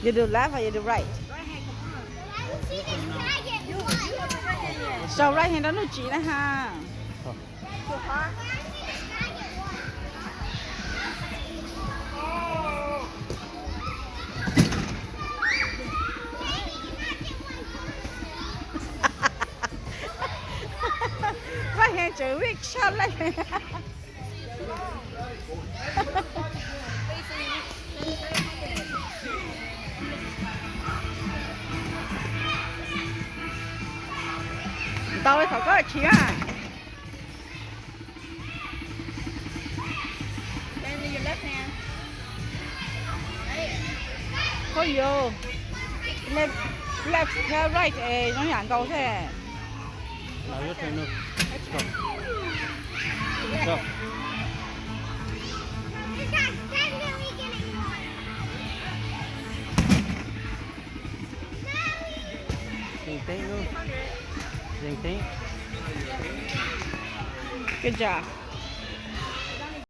You do left or you do right? So right hand đó nó chỉ nè ha. Right hand chữ viết sao lại. Tao ấy có chỉ à. Then your left hand. Thôi vô. Left right nó nhàn câu thế. Now your turn. Look. Let's go. Let's go. Same thing, no? Same thing. Good job.